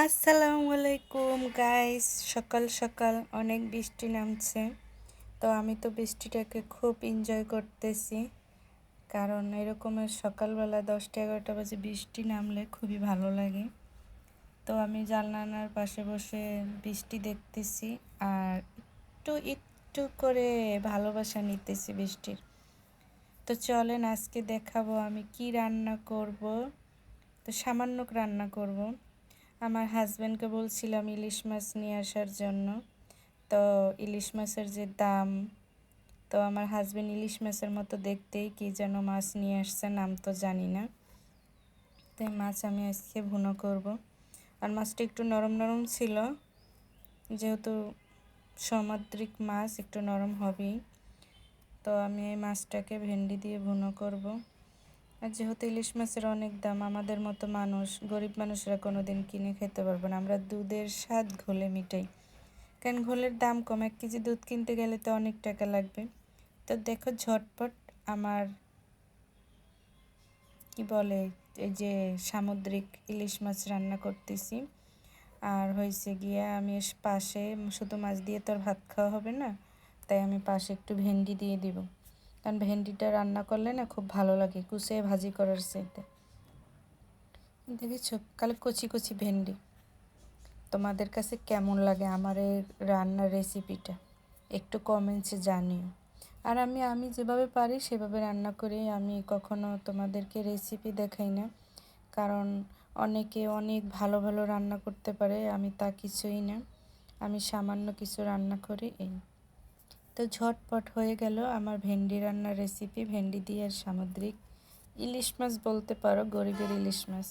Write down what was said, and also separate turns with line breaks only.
আসসালামু আলাইকুম গাইস, সকাল সকাল অনেক বৃষ্টি নামছে। তো আমি তো বৃষ্টিটাকে খুব এনজয় করতেছি, কারণ এরকমের সকালবেলা 10টা 11টা বাজে বৃষ্টি নামলে খুবই ভালো লাগে। তো আমি জানালার পাশে বসে বৃষ্টি দেখতেছি আর একটু একটু করে ভালোবাসা নিতেছি বৃষ্টির। তো চলেন আজকে দেখাবো আমি কি রান্না করব। তো সামান্য রান্না করব। আমার হাজব্যান্ডকে বলছিলাম ইলিশ মাছ নিয়ে আসার জন্য। তো ইলিশ মাছের যে দাম, তো আমার হাজব্যান্ড ইলিশ মাছের মতো দেখতেই কি যেন মাছ নিয়ে আসছে, নাম তো জানি না। তো মাছ আমি আজকে ভুনো করব। আর মাছটা একটু নরম নরম ছিল, যেহেতু সামুদ্রিক মাছ একটু নরম হবেই। তো আমি এই মাছটাকে ভেন্ডি দিয়ে ভুনো করব। আর যেহেতু ইলিশ মাছের অনেক দাম, আমাদের মতো মানুষ, গরিব মানুষরা কোনো দিন কিনে খেতে পারবো না। আমরা দুধের স্বাদ ঘোলে মিটাই, কারণ ঘোলের দাম কম। 1 কেজি দুধ কিনতে গেলে তো অনেক টাকা লাগবে। তো দেখো ঝটপট আমার কি বলে এই যে সামুদ্রিক ইলিশ মাছ রান্না করতেছি। আর হয়েছে গিয়া আমি পাশে শুধু মাছ দিয়ে তো আর ভাত খাওয়া হবে না, তাই আমি পাশে একটু ভেন্ডি দিয়ে দিব। কারণ ভেন্ডিটা রান্না করলে না খুব ভালো লাগে কুচিয়ে ভাজি করার চাইতে। দেখেছো কালে কচি কচি ভেন্ডি। তোমাদের কাছে কেমন লাগে আমার এই রান্নার রেসিপিটা একটু কমেন্টসে জানিও। আর আমি যেভাবে পারি সেভাবে রান্না করি। আমি কখনো তোমাদেরকে রেসিপি দেখাই না, কারণ অনেকে অনেক ভালো ভালো রান্না করতে পারে, আমি তা কিছুই না। আমি সামান্য কিছু রান্না করি এই। তো ঝটপট হয়ে গেল আমার ভেন্ডি রান্নার রেসিপি। ভেন্ডি দিয়ে আর সামুদ্রিক ইলিশ মাছ বলতে পারো, গরিবের ইলিশ মাছ।